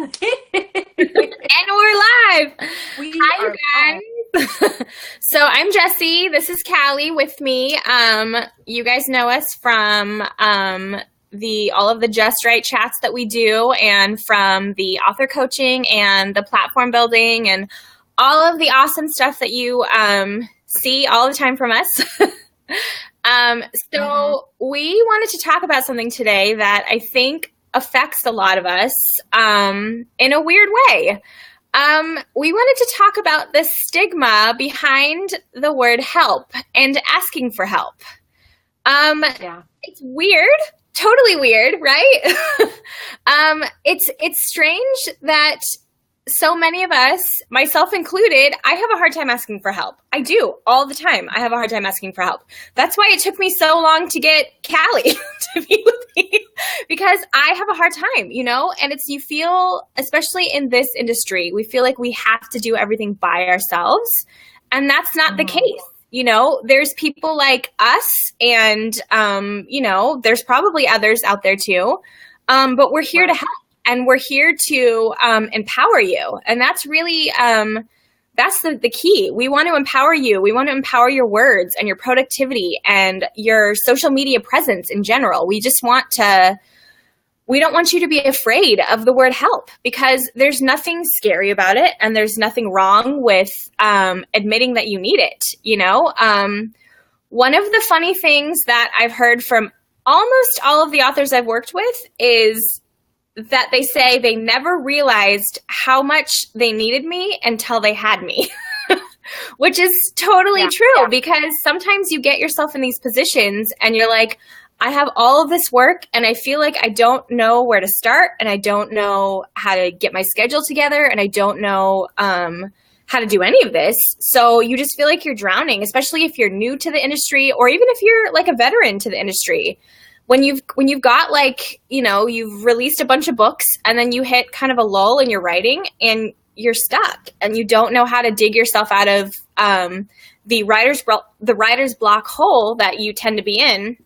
And we're live. We Hi, are you guys. So I'm Jessi. This is Kallie with me. You guys know us from the all of the Just Right chats that we do, and from the author coaching and the platform building and all of the awesome stuff that you see all the time from us. So we wanted to talk about something today that I think affects a lot of us in a weird way. We wanted to talk about the stigma behind the word help and asking for help. It's weird, totally weird, right? It's strange that so many of us, myself included, I have a hard time asking for help. I do all the time. I have a hard time asking for help. That's why it took me so long to get Kallie to be with me, because I have a hard time, and you feel, especially in this industry, we feel like we have to do everything by ourselves. And that's not the case. There's people like us and, there's probably others out there too. But we're here to help. And we're here to empower you. And that's really, that's the key. We want to empower you. We want to empower your words and your productivity and your social media presence in general. We don't want you to be afraid of the word help, because there's nothing scary about it. And there's nothing wrong with admitting that you need it. One of the funny things that I've heard from almost all of the authors I've worked with is that they say they never realized how much they needed me until they had me, which is totally true, because sometimes you get yourself in these positions and you're like, I have all of this work and I feel like I don't know where to start, and I don't know how to get my schedule together, and I don't know how to do any of this. So you just feel like you're drowning, especially if you're new to the industry, or even if you're like a veteran to the industry. When you've got you've released a bunch of books and then you hit kind of a lull in your writing and you're stuck and you don't know how to dig yourself out of the writer's block hole that you tend to be in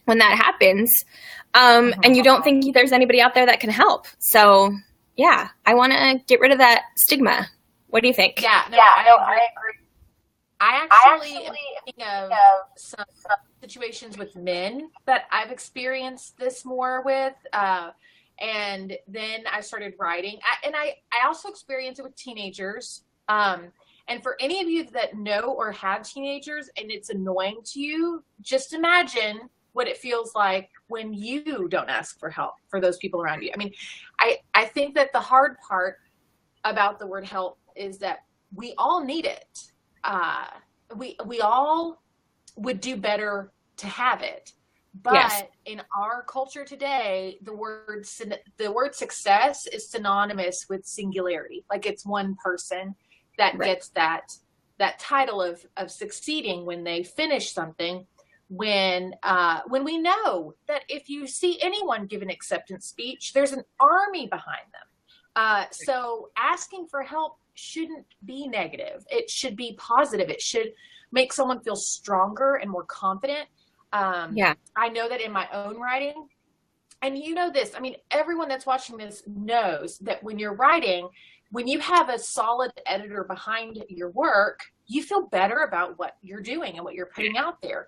when that happens, and you don't think there's anybody out there that can help. So yeah, I want to get rid of that stigma. What do you think? I agree. I actually am thinking of some situations with men that I've experienced this more with, and then I started writing. I also experienced it with teenagers. And for any of you that know or have teenagers and it's annoying to you, just imagine what it feels like when you don't ask for help for those people around you. I mean, I think that the hard part about the word help is that we all need it. We all would do better to have it, but in our culture today, the word success is synonymous with singularity. Like it's one person that gets that title of succeeding when they finish something. When we know that if you see anyone give an acceptance speech, there's an army behind them. So asking for help shouldn't be negative. It should be positive. It should make someone feel stronger and more confident. I know that in my own writing, and you know this, I mean, everyone that's watching this knows that when you're writing, when you have a solid editor behind your work, you feel better about what you're doing and what you're putting out there.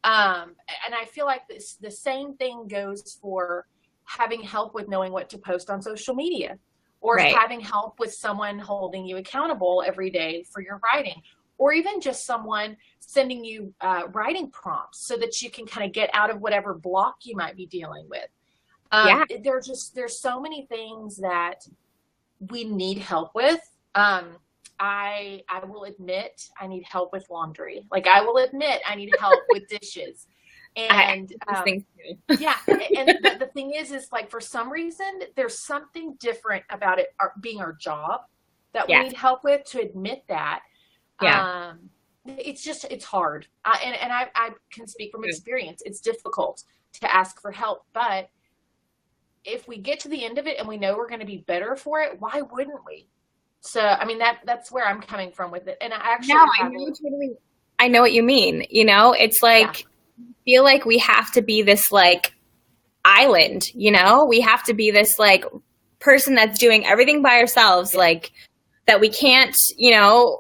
And I feel like the same thing goes for having help with knowing what to post on social media, or having help with someone holding you accountable every day for your writing, or even just someone sending you writing prompts so that you can kind of get out of whatever block you might be dealing with. There's so many things that we need help with. I will admit I need help with laundry. Like I will admit I need help with dishes. And and the thing is like for some reason there's something different about it being our job that we need help with, to admit that. It's hard, and I can speak from experience. It's difficult to ask for help, but if we get to the end of it and we know we're going to be better for it, why wouldn't we? So I mean that's where I'm coming from with it. And I know what you mean. It's like feel like we have to be this like island, we have to be this like person that's doing everything by ourselves, like that we can't,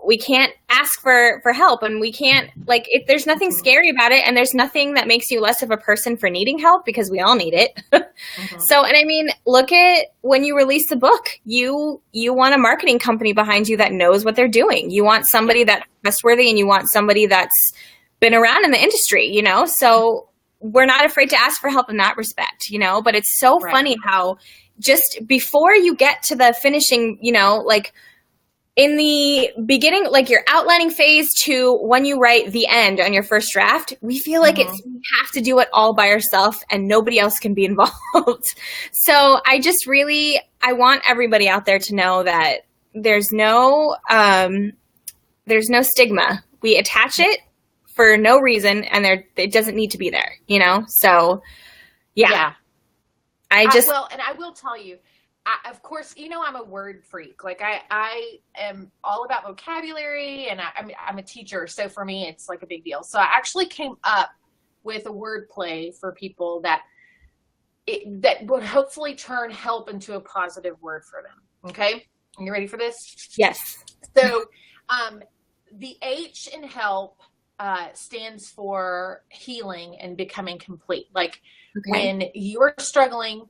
we can't ask for help, and we can't, like, there's nothing scary about it, and there's nothing that makes you less of a person for needing help, because we all need it. So, and I mean, look at when you release a book, you want a marketing company behind you that knows what they're doing. You want somebody that's trustworthy, and you want somebody that's been around in the industry, so we're not afraid to ask for help in that respect, but it's so funny how just before you get to the finishing, like, in the beginning, like your outlining phase to when you write the end on your first draft, we feel like you have to do it all by yourself and nobody else can be involved. So I want everybody out there to know that there's no stigma. We attach it for no reason, and it doesn't need to be there, So yeah. And I will tell you, of course, I'm a word freak. Like I am all about vocabulary, and I'm a teacher. So for me, it's like a big deal. So I actually came up with a wordplay for people that would hopefully turn help into a positive word for them. Okay. Are you ready for this? Yes. So, the H in help, stands for healing and becoming complete. Like when you're struggling,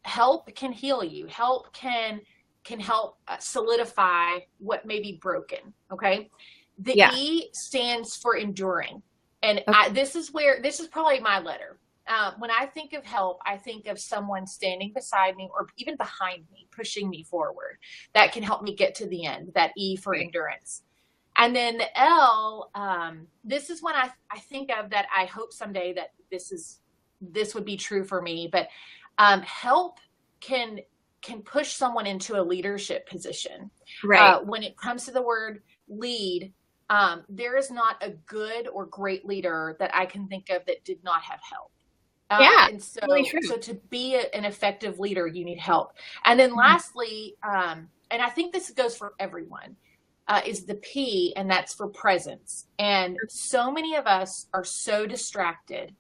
help can heal you. Help can help solidify what may be broken. Okay. The E stands for enduring. And this is probably my letter. When I think of help, I think of someone standing beside me or even behind me, pushing me forward. That can help me get to the end. That E for endurance. And then the L, this is when I think of that. I hope someday that this would be true for me, but help can push someone into a leadership position. Right. When it comes to the word lead, there is not a good or great leader that I can think of that did not have help. And so, really true. So to be an effective leader, you need help. And then lastly, and I think this goes for everyone, is the P, and that's for presence. And so many of us are so distracted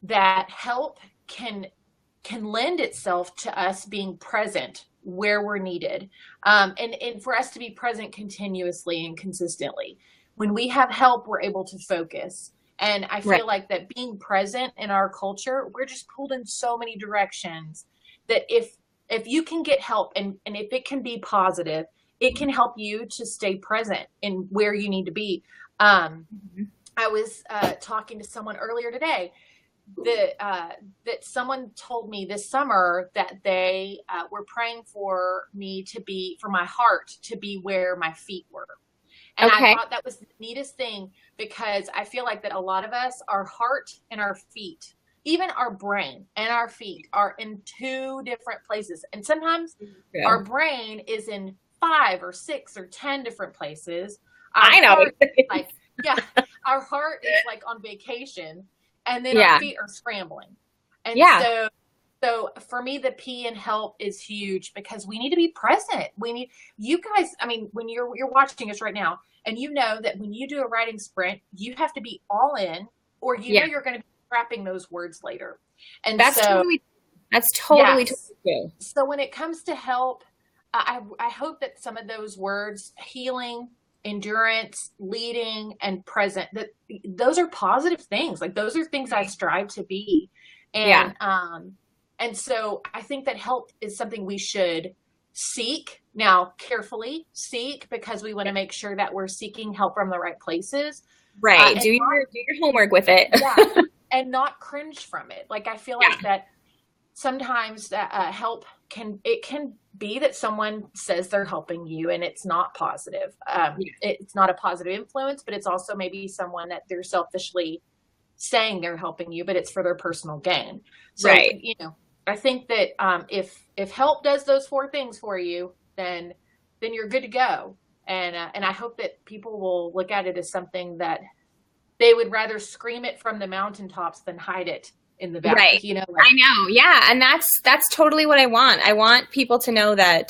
that help can lend itself to us being present where we're needed. And for us to be present continuously and consistently. When we have help, we're able to focus. And I feel like that being present in our culture, we're just pulled in so many directions that if you can get help and if it can be positive, it can help you to stay present in where you need to be. I was talking to someone earlier today that someone told me this summer that they were praying for me for my heart to be where my feet were. And I thought that was the neatest thing, because I feel like that a lot of us, our heart and our feet, even our brain and our feet, are in two different places. And sometimes our brain is in 5 or 6 or 10 different places. I know. Our heart is like on vacation, and then our feet are scrambling. And so for me, the P in help is huge, because we need to be present. We need you guys. I mean, when you're watching us right now, and you know that when you do a writing sprint, you have to be all in, or know you're going to be scrapping those words later. And that's totally true. So when it comes to help, I hope that some of those words, healing, endurance, leading, and present, that those are positive things. Like those are things I strive to be. And and so I think that help is something we should seek. Now, carefully seek, because we want to make sure that we're seeking help from the right places. Right. Do your homework with it. And not cringe from it. Like I feel like that sometimes help can be that someone says they're helping you and it's not positive. It's not a positive influence, but it's also maybe someone that they're selfishly saying they're helping you, but it's for their personal gain. So, I think that if help does those 4 things for you, then you're good to go. And I hope that people will look at it as something that they would rather scream it from the mountaintops than hide it in the valley. Right. I know. Yeah. And that's totally what I want. I want people to know that,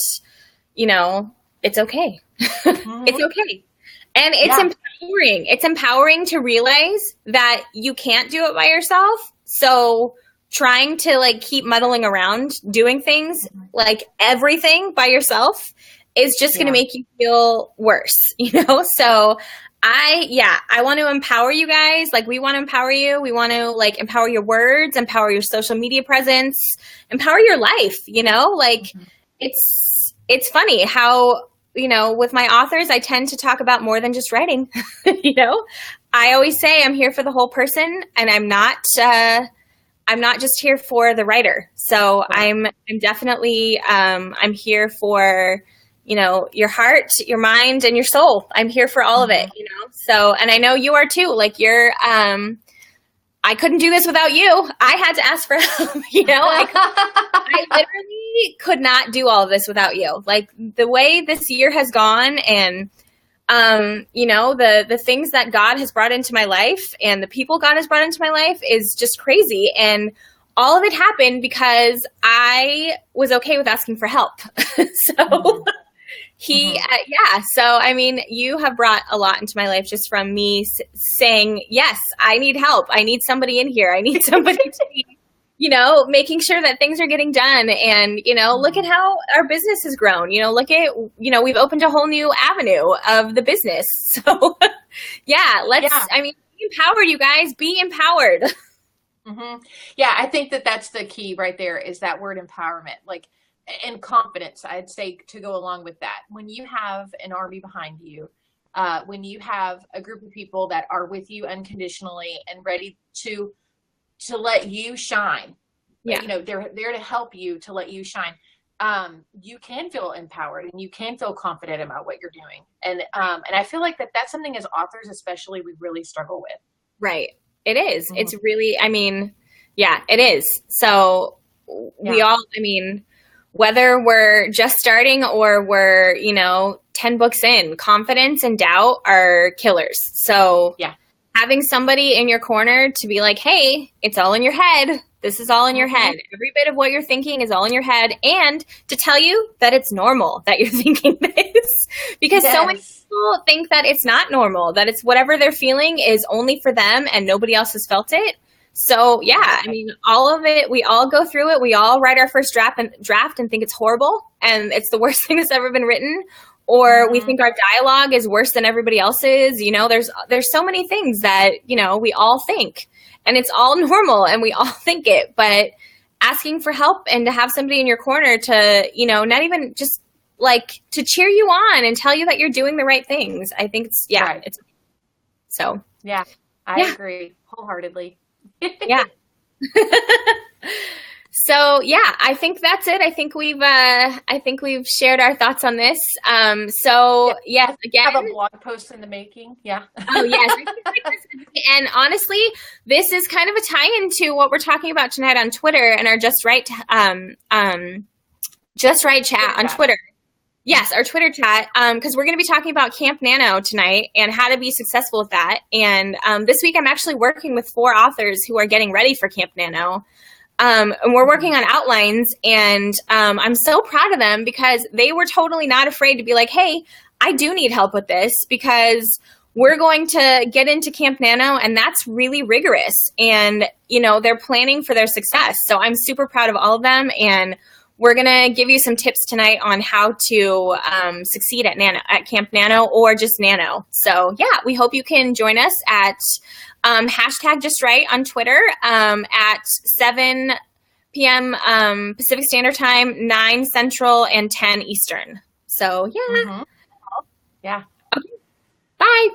it's okay. It's okay. And it's empowering. It's empowering to realize that you can't do it by yourself. So trying to like keep muddling around doing things, like everything by yourself, is just going to make you feel worse, So I want to empower you guys. Like, we want to empower you. We want to like empower your words, empower your social media presence, empower your life, like it's funny how, with my authors, I tend to talk about more than just writing. I always say I'm here for the whole person, and I'm not just here for the writer. So I'm definitely, I'm here for, your heart, your mind, and your soul. I'm here for all of it, So, and I know you are too. Like, you're, I couldn't do this without you. I had to ask for help, I literally could not do all of this without you. Like, the way this year has gone, and the things that God has brought into my life and the people God has brought into my life is just crazy. And all of it happened because I was okay with asking for help. So so, I mean, you have brought a lot into my life just from me saying, yes, I need help. I need somebody in here. I need somebody to be, making sure that things are getting done. And, look at how our business has grown. Look at, we've opened a whole new avenue of the business. So, I mean, be empowered, you guys. Be empowered. Yeah, I think that's the key right there, is that word empowerment. Like, and confidence, I'd say, to go along with that. When you have an army behind you, when you have a group of people that are with you unconditionally and ready to let you shine, they're there to help you, to let you shine. You can feel empowered and you can feel confident about what you're doing. And I feel like that's something as authors, especially, we really struggle with. Right. It is. It's really, I mean, it is. So we all, I mean, whether we're just starting or we're, 10 books in, confidence and doubt are killers. So having somebody in your corner to be like, hey, it's all in your head. This is all in your head. Every bit of what you're thinking is all in your head. And to tell you that it's normal that you're thinking this, because so many people think that it's not normal, that it's whatever they're feeling is only for them and nobody else has felt it. So, I mean, all of it, we all go through it. We all write our first draft and think it's horrible and it's the worst thing that's ever been written. Or we think our dialogue is worse than everybody else's. There's so many things that, we all think, and it's all normal and we all think it. But asking for help and to have somebody in your corner to, not even just like to cheer you on and tell you that you're doing the right things. I think it's, it's so. Yeah, I agree wholeheartedy. So I think that's it. I think we've shared our thoughts on this. Yes, again, have a blog post in the making. Yeah. Oh yes. And honestly, this is kind of a tie-in to what we're talking about tonight on Twitter and our Just Right chat on Twitter. Yes, our Twitter chat, because we're going to be talking about Camp Nano tonight and how to be successful with that. And this week I'm actually working with 4 authors who are getting ready for Camp Nano. And we're working on outlines, and I'm so proud of them because they were totally not afraid to be like, hey, I do need help with this because we're going to get into Camp Nano, and that's really rigorous. And, they're planning for their success. So I'm super proud of all of them, and we're going to give you some tips tonight on how to succeed at Camp Nano or just Nano. So, we hope you can join us at hashtag Just Right on Twitter at 7 p.m. Pacific Standard Time, 9 Central, and 10 Eastern. So, Yeah. Okay. Bye.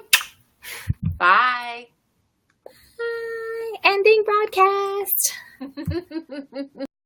Bye. Bye. Ending broadcast.